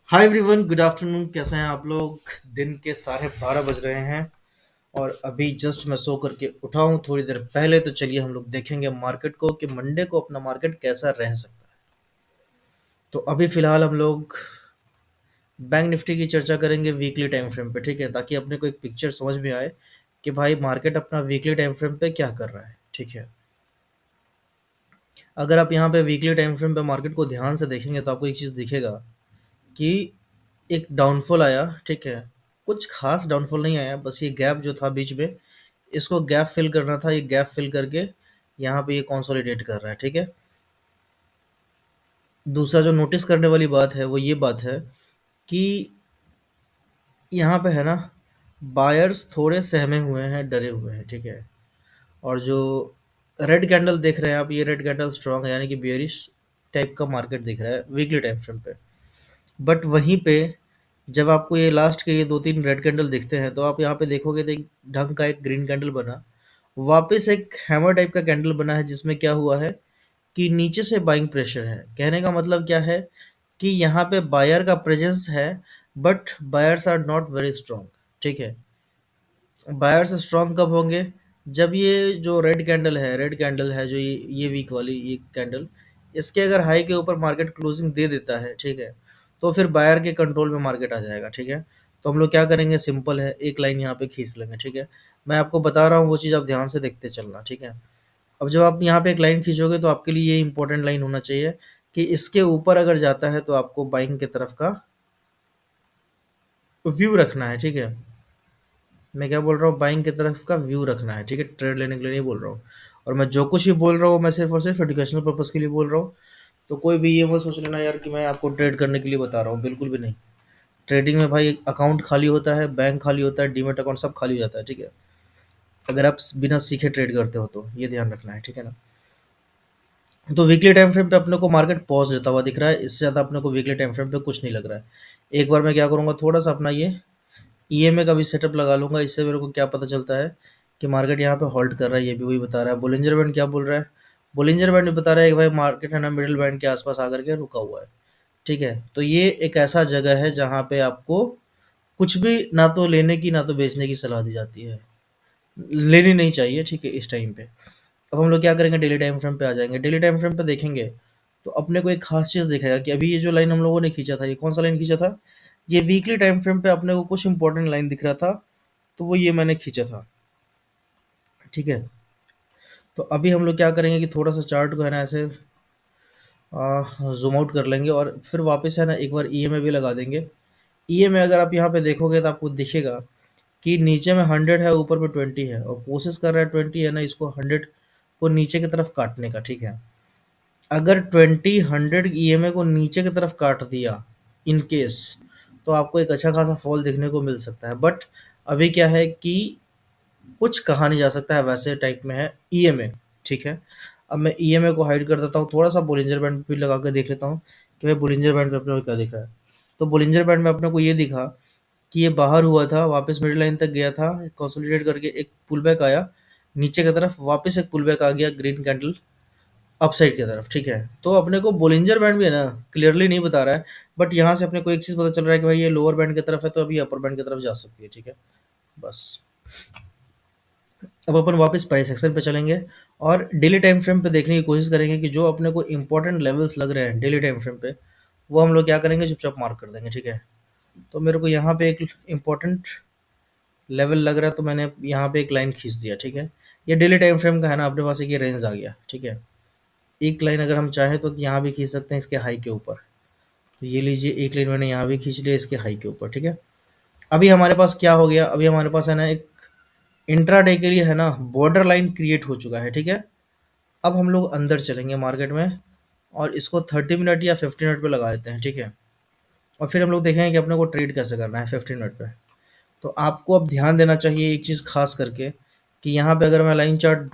Hi everyone, good afternoon. कैसे हैं आप लोग? दिन के 12:30 बज रहे हैं और अभी जस्ट मैं सो करके उठा हूँ थोड़ी देर पहले। तो चलिए हम लोग देखेंगे मार्केट को कि मंडे को अपना मार्केट कैसा रह सकता है। तो अभी फिलहाल हम लोग बैंक निफ्टी की चर्चा करेंगे वीकली टाइम फ्रेम पे, ठीक है, ताकि अपने को एक पिक्चर समझ में आए कि भाई मार्केट अपना वीकली टाइम फ्रेम पे क्या कर रहा है। ठीक है, अगर आप यहाँ पे वीकली टाइम फ्रेम पे मार्केट को ध्यान से देखेंगे तो आपको एक चीज़ दिखेगा कि एक डाउनफॉल आया। ठीक है, कुछ खास डाउनफॉल नहीं आया, बस ये गैप जो था बीच में, इसको गैप फिल करना था। ये गैप फिल करके यहाँ पे ये कंसोलिडेट कर रहा है। ठीक है, दूसरा जो नोटिस करने वाली बात है वो ये बात है कि यहाँ पे है ना, बायर्स थोड़े सहमे हुए हैं, डरे हुए हैं। ठीक है, और जो रेड कैंडल देख रहे हैं आप, ये रेड कैंडल स्ट्रांग है, यानी कि बियरिश टाइप का मार्केट दिख रहा है वीकली टाइम फ्रेम पे। बट वहीं पे जब आपको ये लास्ट के ये 2-3 रेड कैंडल दिखते हैं तो आप यहाँ पे देखोगे तो एक ढंग का एक ग्रीन कैंडल बना, वापस एक हैमर टाइप का कैंडल बना है, जिसमें क्या हुआ है कि नीचे से बाइंग प्रेशर है। कहने का मतलब क्या है कि यहाँ पे बायर का प्रेजेंस है, but buyers are not very strong. ठीक है, बायर्स स्ट्रांग कब होंगे? जब ये जो रेड कैंडल है, जो ये वीक वाली ये कैंडल, इसके अगर हाई के ऊपर मार्केट क्लोजिंग दे देता है, ठीक है, तो फिर बायर के कंट्रोल में मार्केट आ जाएगा। ठीक है, तो हम लोग क्या करेंगे, सिंपल है, एक लाइन यहाँ पे खींच लेंगे। ठीक है, मैं आपको बता रहा हूँ वो चीज़, आप ध्यान से देखते चलना। ठीक है, अब जब आप यहाँ पे एक लाइन खींचोगे तो आपके लिए ये इंपॉर्टेंट लाइन होना चाहिए कि इसके ऊपर अगर जाता है तो आपको बाइंग की तरफ का व्यू रखना है। ठीक है, मैं क्या बोल रहा हूँ, बाइंग की तरफ का व्यू रखना है। ठीक है, ट्रेड लेने के लिए नहीं बोल रहा हूँ। और मैं जो कुछ ही बोल रहा हूँ मैं सिर्फ और सिर्फ एजुकेशनल पर्पज़ के लिए बोल रहा हूँ। तो कोई भी ये मत सोच लेना यार कि मैं आपको ट्रेड करने के लिए बता रहा हूँ, बिल्कुल भी नहीं। ट्रेडिंग में भाई अकाउंट खाली होता है, बैंक खाली होता है, डीमेट अकाउंट सब खाली हो जाता है। ठीक है, अगर आप बिना सीखे ट्रेड करते हो तो ये ध्यान रखना है। ठीक है ना, तो वीकली टाइम फ्रेम पे अपने को मार्केट पॉज देता हुआ दिख रहा है, इससे ज़्यादा अपने को वीकली टाइम फ्रेम पे कुछ नहीं लग रहा है। एक बार मैं क्या करूँगा, थोड़ा सा अपना ये ईएमए का भी सेटअप लगा लूँगा। इससे मेरे को क्या पता चलता है कि मार्केट यहाँ पे होल्ड कर रहा है। ये भी वही बता रहा है। बोलिंजर बैंड क्या बोल रहा है? बोलिंजर बैंड भी बता रहा है कि भाई मार्केट है ना, मिडिल बैंड के आसपास आकर के रुका हुआ है। ठीक है, तो ये एक ऐसा जगह है जहाँ पे आपको कुछ भी ना तो लेने की ना तो बेचने की सलाह दी जाती है, लेनी नहीं चाहिए। ठीक है, इस टाइम पे अब हम लोग क्या करेंगे, डेली टाइम फ्रेम पे आ जाएंगे। डेली टाइम फ्रेम पे देखेंगे तो अपने को एक खास चीज़ दिखेगा कि अभी ये जो लाइन हम लोगों ने खींचा था, ये कौन सा लाइन खींचा था? ये वीकली टाइम फ्रेम पे अपने को कुछ इंपॉर्टेंट लाइन दिख रहा था, तो वो ये मैंने खींचा था। ठीक है, तो अभी हम लोग क्या करेंगे कि थोड़ा सा चार्ट को है ना ऐसे जूम आउट कर लेंगे और फिर वापस है ना एक बार ईएमए भी लगा देंगे। ईएमए अगर आप यहाँ पे देखोगे तो आपको दिखेगा कि नीचे में 100 है, ऊपर पे 20 है, और कोशिश कर रहा है 20 है ना इसको 100 को नीचे की तरफ काटने का। ठीक है, अगर 20 100 ईएमए को नीचे की तरफ काट दिया इन केस, तो आपको एक अच्छा खासा फॉल देखने को मिल सकता है। बट अभी क्या है कि कुछ कहा नहीं जा सकता है, वैसे टाइप में है ईएमए। ठीक है, अब मैं ईएमए को हाइड कर देता हूँ, थोड़ा सा बोलिंजर बैंड भी लगा कर देख लेता हूँ कि भाई बोलिंजर बैंड पे अपने को क्या दिख रहा है। तो बोलिंजर बैंड में अपने को ये दिखा कि ये बाहर हुआ था, वापस मिडिल लाइन तक गया था, कंसोलिडेट करके एक पुल बैक आया नीचे की तरफ, वापस एक पुल बैक आ गया ग्रीन कैंडल अपसाइड की तरफ। ठीक है, तो अपने को बोलिंजर बैंड भी है ना क्लियरली नहीं बता रहा है, बट यहाँ से अपने को एक चीज़ पता चल रहा है कि भाई ये लोअर बैंड की तरफ है, तो अभी अपर बैंड की तरफ जा सकती है। ठीक है, बस अब अपन वापस प्राइस एक्शन पे चलेंगे और डेली टाइम फ्रेम पे देखने की कोशिश करेंगे कि जो अपने को इंपॉर्टेंट लेवल्स लग रहे हैं डेली टाइम फ्रेम पे, वो हम लोग क्या करेंगे, चुपचाप मार्क कर देंगे। ठीक है, तो मेरे को यहाँ पे एक इम्पोर्टेंट लेवल लग रहा है, तो मैंने यहाँ पे एक लाइन खींच दिया। ठीक है, ये डेली टाइम फ्रेम का है ना, अपने पास एक ये रेंज आ गया। ठीक है, एक लाइन अगर हम चाहें तो यहाँ भी खींच सकते हैं इसके हाई के ऊपर। तो ये लीजिए, एक लाइन मैंने यहाँ भी खींच लिया इसके हाई के ऊपर। ठीक है, अभी हमारे पास क्या हो गया, अभी हमारे पास है ना एक इंट्राडे के लिए है ना बॉर्डर लाइन क्रिएट हो चुका है। ठीक है, अब हम लोग अंदर चलेंगे मार्केट में और इसको 30 मिनट या 50 मिनट पे लगा देते हैं। ठीक है, और फिर हम लोग देखेंगे कि अपने को ट्रेड कैसे करना है 50 मिनट पे। तो आपको अब ध्यान देना चाहिए एक चीज़ खास करके कि यहाँ पे अगर मैं लाइन चार्ट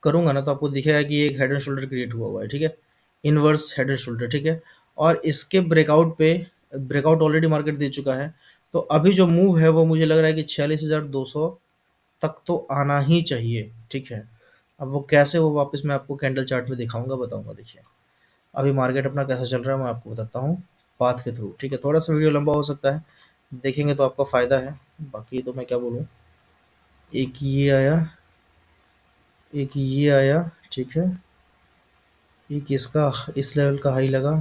करूँगा ना तो आपको दिखेगा कि एक हेड एंड शोल्डर क्रिएट हुआ हुआ है। ठीक है, इनवर्स हेड एंड शोल्डर। ठीक है, और इसके ब्रेकआउट पे, ब्रेकआउट ऑलरेडी मार्केट दे चुका है, तो अभी जो मूव है वो मुझे लग रहा है कि 46,200 तक तो आना ही चाहिए। ठीक है, अब वो कैसे, वो वापस मैं आपको कैंडल चार्ट में दिखाऊंगा, बताऊंगा। देखिए अभी मार्केट अपना कैसा चल रहा है मैं आपको बताता हूँ। पाथ के थ्रू, ठीक है। थोड़ा सा वीडियो लंबा हो सकता है, देखेंगे तो आपका फ़ायदा है। बाकी तो मैं क्या बोलूँ, एक ये आया, एक ये आया, ठीक है, एक इसका इस लेवल का हाई लगा,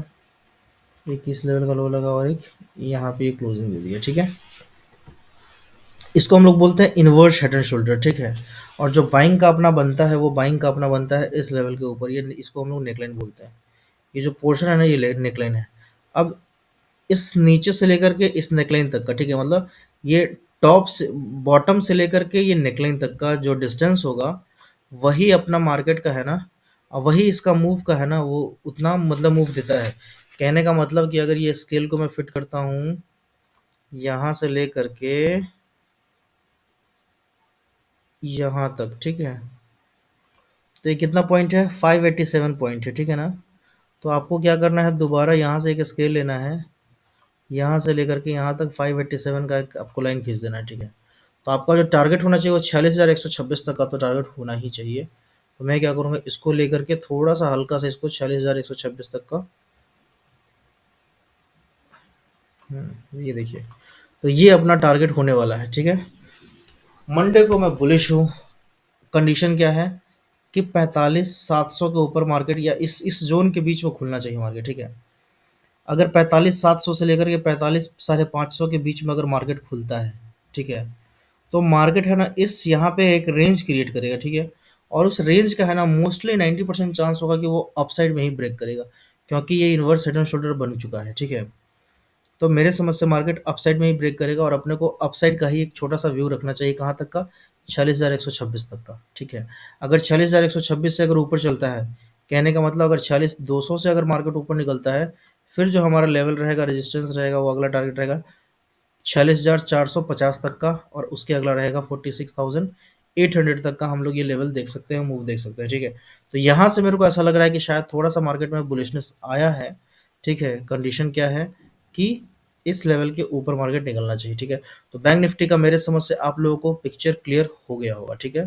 एक इस लेवल का लो लगा, और एक यहाँ पे एक क्लोजिंग दे दिया, ठीक है। इसको हम लोग बोलते हैं इनवर्स हेड एंड शोल्डर, ठीक है। और जो बाइंग का अपना बनता है वो बाइंग का अपना बनता है इस लेवल के ऊपर, ये इसको हम लोग नेकलाइन बोलते हैं। ये जो पोर्शन है ना, ये नेकलाइन है। अब इस नीचे से लेकर के इस नेकलाइन तक का, ठीक है, मतलब ये टॉप से बॉटम से लेकर के ये नेकलाइन तक का जो डिस्टेंस होगा, वही अपना मार्केट का है ना, और वही इसका मूव का है ना, वो उतना मतलब मूव देता है। कहने का मतलब कि अगर ये स्केल को मैं फिट करता हूँ यहाँ से लेकर के यहाँ तक, ठीक है, तो ये कितना पॉइंट है, 587 पॉइंट है, ठीक है ना। तो आपको क्या करना है, दोबारा यहाँ से एक स्केल लेना है, यहाँ से लेकर के यहाँ तक 587 का एक आपको लाइन खींच देना है, ठीक है। तो आपका जो टारगेट होना चाहिए वो 46,126 तक का तो टारगेट होना ही चाहिए। तो मैं क्या करूँगा, इसको लेकर के थोड़ा सा हल्का सा इसको 46,126 तक का, ये देखिए, तो ये अपना टारगेट होने वाला है, ठीक है। मंडे को मैं बुलिश हूँ। कंडीशन क्या है कि 45,700 के ऊपर मार्केट या इस जोन के बीच में खुलना चाहिए मार्केट, ठीक है। अगर 45,700 से लेकर के 45,550 के बीच में अगर मार्केट खुलता है, ठीक है, तो मार्केट है ना इस यहाँ पे एक रेंज क्रिएट करेगा, ठीक है। और उस रेंज का है ना मोस्टली 90% चांस होगा कि वो अपसाइड में ही ब्रेक करेगा, क्योंकि ये इन्वर्स हेड एंड शोल्डर बन चुका है, ठीक है। तो मेरे समझ से मार्केट अपसाइड में ही ब्रेक करेगा, और अपने को अपसाइड का ही एक छोटा सा व्यू रखना चाहिए, कहाँ तक का, 46,126 तक का, ठीक है। अगर 46,126 से अगर ऊपर चलता है, कहने का मतलब अगर 46,200 से अगर मार्केट ऊपर निकलता है, फिर जो हमारा लेवल रहेगा, रेजिस्टेंस रहेगा, वो अगला टारगेट रहेगा 46,450 तक का, और उसके अगला रहेगा 46,800 तक का। हम लोग ये लेवल देख सकते हैं, मूव देख सकते हैं, ठीक है। तो यहाँ से मेरे को ऐसा लग रहा है कि शायद थोड़ा सा मार्केट में बुलिशनेस आया है, ठीक है। कंडीशन क्या है कि इस लेवल के ऊपर मार्केट निकलना चाहिए, ठीक है। तो बैंक निफ्टी का मेरे समझ से आप लोगों को पिक्चर क्लियर हो गया होगा, ठीक है,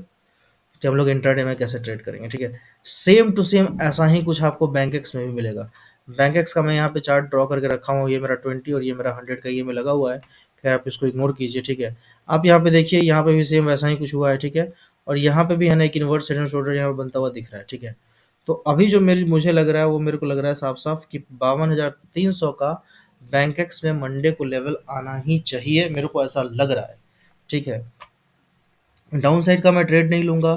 कि हम लोग इंट्राडे में कैसे ट्रेड करेंगे, ठीक है। सेम टू सेम ऐसा ही कुछ आपको बैंक एक्स में भी मिलेगा। बैंक एक्स का मैं यहाँ पे चार्ट ड्रॉ करके रखा हूँ, ये मेरा 20 और ये मेरा 100 का ये में लगा हुआ है। खैर आप इसको इग्नोर कीजिए, ठीक है। आप यहाँ पे देखिए, यहाँ पे भी सेम वैसा ही कुछ हुआ है, ठीक है। और यहाँ पे भी है ना एक इन्वर्स हेड एंड शोल्डर यहाँ पे बनता हुआ दिख रहा है, ठीक है। तो अभी जो मेरी मुझे लग रहा है वो मेरे को लग रहा है साफ साफ कि 52,300 का बैंक एक्स में मंडे को लेवल आना ही चाहिए, मेरे को ऐसा लग रहा है, ठीक है। डाउन साइड का मैं ट्रेड नहीं लूँगा।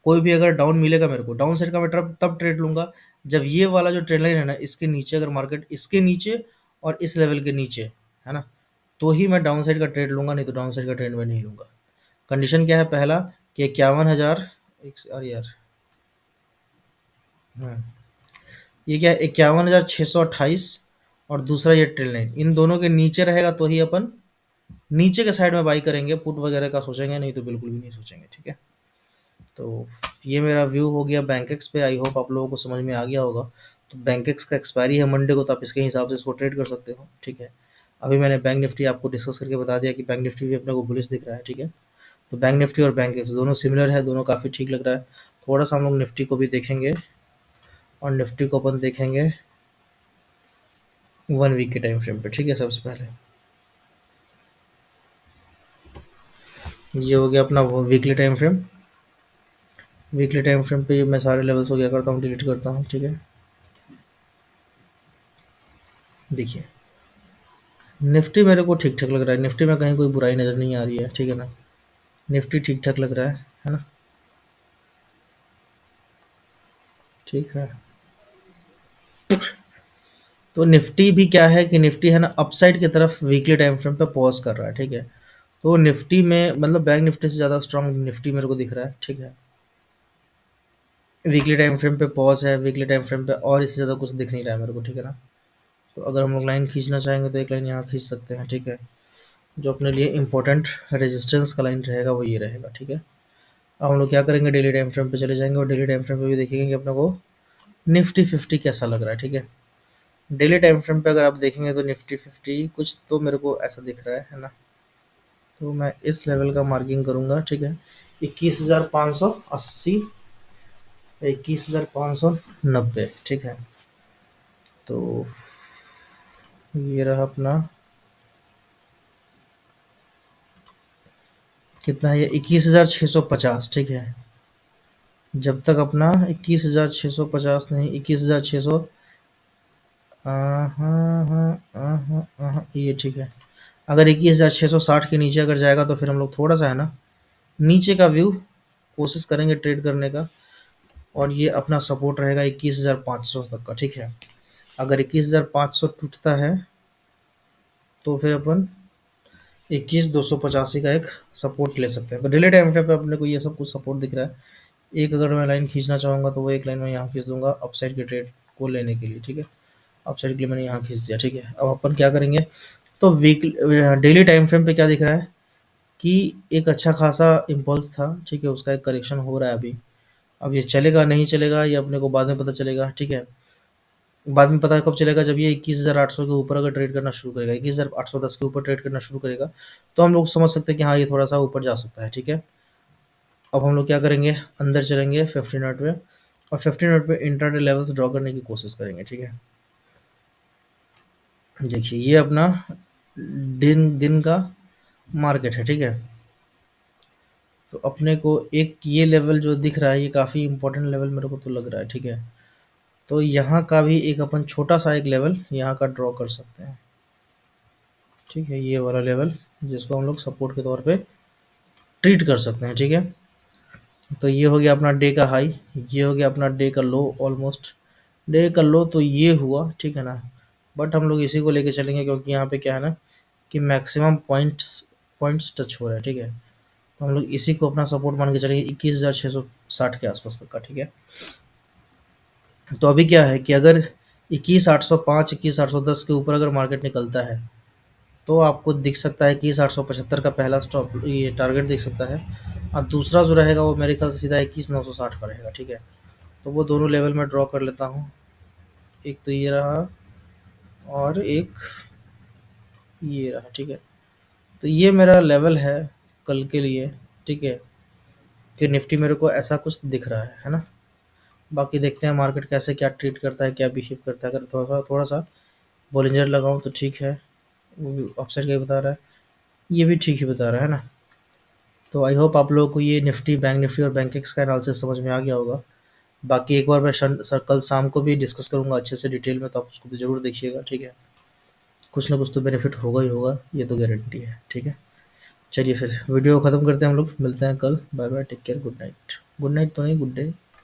कोई भी अगर डाउन मिलेगा मेरे को, डाउन साइड का मैं तब तब ट्रेड लूँगा जब ये वाला जो ट्रेड लाइन है ना, इसके नीचे अगर मार्केट इसके नीचे और इस लेवल के नीचे है ना, तो ही मैं डाउन साइड का ट्रेड लूँगा, नहीं तो डाउन साइड का ट्रेड मैं नहीं लूँगा। कंडीशन क्या है, पहला कि 51,000, एक अरे यार, हाँ, ये क्या है, 51,628, और दूसरा ये ट्रेड लाइन इन दोनों के नीचे रहेगा तो ही अपन नीचे के साइड में बाई करेंगे, पुट वगैरह का सोचेंगे, नहीं तो बिल्कुल भी नहीं सोचेंगे, ठीक है। तो ये मेरा व्यू हो गया बैंकेक्स पे। आई होप आप लोगों को समझ में आ गया होगा। तो बैंकेक्स का एक्सपायरी है मंडे को, तो आप इसके हिसाब से इसको ट्रेड कर सकते हो, ठीक है। अभी मैंने बैंक निफ्टी आपको डिस्कस करके बता दिया कि बैंक निफ्टी भी अपने को बुलिश दिख रहा है, ठीक है। तो बैंक निफ्टी और बैंकेक्स दोनों सिमिलर है, दोनों काफ़ी ठीक लग रहा है। थोड़ा सा हम लोग निफ्टी को भी देखेंगे, और निफ्टी को अपन देखेंगे 1 वीक के टाइम फ्रेम पे, ठीक है। सबसे पहले ये हो गया अपना weekly time frame. Weekly time frame पे मैं सारे लेवल्स को क्या करता हूँ, डिलीट करता हूँ, ठीक है। देखिए, निफ्टी मेरे को ठीक ठाक लग रहा है, निफ्टी में कहीं कोई बुराई नज़र नहीं आ रही है, ठीक है ना। निफ्टी ठीक ठाक लग रहा है ना, ठीक है। तो निफ्टी भी क्या है कि निफ्टी है ना अपसाइड की तरफ वीकली टाइम फ्रेम पे पॉज कर रहा है, ठीक है। तो निफ्टी में मतलब बैंक निफ्टी से ज़्यादा स्ट्रांग निफ्टी मेरे को दिख रहा है, ठीक है। वीकली टाइम फ्रेम पे पॉज है, वीकली टाइम फ्रेम पे, और इससे ज़्यादा कुछ दिख नहीं रहा है मेरे को, ठीक है ना। तो अगर हम लोग लाइन खींचना चाहेंगे तो एक लाइन यहाँ खींच सकते हैं, ठीक है। जो अपने लिए इंपॉर्टेंट रेजिस्टेंस का लाइन रहेगा वो ये रहेगा, ठीक है। अब हम लोग क्या करेंगे, डेली टाइम फ्रेम पे चले जाएंगे, और डेली टाइम फ्रेम पे भी देखेंगे कि अपने को निफ्टी 50 कैसा लग रहा है, ठीक है। डेली टाइम फ्रेम पे अगर आप देखेंगे तो निफ्टी 50 कुछ तो मेरे को ऐसा दिख रहा है ना। तो मैं इस लेवल का मार्किंग करूंगा, ठीक है, 21,580, 21,590, ठीक है। तो ये रहा अपना, कितना है ये, 21,650, ठीक है। जब तक अपना 21,650 नहीं, 21,600, हाँ हाँ हाँ हाँ, ये ठीक है। अगर 21,660 के नीचे अगर जाएगा तो फिर हम लोग थोड़ा सा है ना नीचे का व्यू कोशिश करेंगे ट्रेड करने का। और ये अपना सपोर्ट रहेगा 21,500 तक का, ठीक है। अगर 21,500 टूटता है तो फिर अपन 21,285 का एक सपोर्ट ले सकते हैं। तो डेली टाइम फ्रेम पे अपने को ये सब कुछ सपोर्ट दिख रहा है। एक अगर मैं लाइन खींचना चाहूँगा तो वो एक लाइन मैं यहाँ खींच दूंगा अपसाइड के ट्रेड को लेने के लिए, ठीक है। अपसाइड के लिए मैंने यहाँ खींच दिया, ठीक है। अब अपन क्या करेंगे, तो वीक डेली टाइम फ्रेम पे क्या दिख रहा है कि एक अच्छा खासा इम्पल्स था, ठीक है। उसका एक करेक्शन हो रहा है अभी। अब ये चलेगा नहीं चलेगा ये अपने को बाद में पता चलेगा, ठीक है। बाद में पता कब चलेगा, जब ये 21,800 के ऊपर अगर ट्रेड करना शुरू करेगा, 21,810 के ऊपर ट्रेड करना शुरू करेगा, तो हम लोग समझ सकते हैं कि हाँ ये थोड़ा सा ऊपर जा सकता है, ठीक है। अब हम लोग क्या करेंगे, अंदर चलेंगे 50 मिनट पे, और 50 मिनट पे इंट्राडे लेवल्स ड्रॉ करने की कोशिश करेंगे, ठीक है। देखिए ये अपना दिन दिन का मार्केट है, ठीक है। तो अपने को एक ये लेवल जो दिख रहा है ये काफ़ी इंपॉर्टेंट लेवल मेरे को तो लग रहा है, ठीक है। तो यहाँ का भी एक अपन छोटा सा एक लेवल यहाँ का ड्रॉ कर सकते हैं, ठीक है। ये वाला लेवल जिसको हम लोग सपोर्ट के तौर पे ट्रीट कर सकते हैं, ठीक है। तो ये हो गया अपना डे का हाई, ये हो गया अपना डे का लो। ऑलमोस्ट डे का लो तो ये हुआ, ठीक है ना। बट हम लोग इसी को लेके चलेंगे क्योंकि यहाँ पे क्या है ना कि मैक्सिमम पॉइंट्स पॉइंट्स टच हो रहा है, ठीक है। तो हम लोग इसी को अपना सपोर्ट मान के चलेंगे 21,660 के आसपास तक का, ठीक है। तो अभी क्या है कि अगर 21,805 21,810 के ऊपर अगर मार्केट निकलता है तो आपको दिख सकता है कि 875 का पहला स्टॉप ये टारगेट दिख सकता है। और दूसरा जो रहेगा वो मेरे ख्याल से सीधा 21,960 का रहेगा, ठीक है। तो वो दोनों लेवल में ड्रॉ कर लेता हूँ। एक तो ये रहा और एक ये रहा, ठीक है। तो ये मेरा लेवल है कल के लिए, ठीक है। कि निफ्टी मेरे को ऐसा कुछ दिख रहा है ना। बाकी देखते हैं मार्केट कैसे क्या ट्रीट करता है, क्या बिहेव करता है। अगर थोड़ा सा बॉलिंजर लगाऊं तो ठीक है, वो भी अपसाइड का ही बता रहा है, ये भी ठीक ही बता रहा है ना। तो आई होप आप लोगों को ये निफ्टी, बैंक निफ्टी और बैंक एक्स का एनालिसिस समझ में आ गया होगा। बाकी एक बार मैं सर कल शाम को भी डिस्कस करूंगा अच्छे से डिटेल में, तो आप उसको भी ज़रूर देखिएगा, ठीक है। कुछ ना कुछ तो बेनिफिट होगा ही होगा, ये तो गारंटी है, ठीक है। चलिए फिर वीडियो ख़त्म करते हैं, हम लोग मिलते हैं कल। Bye bye, take care, good night. Good night तो नहीं, गुड डे।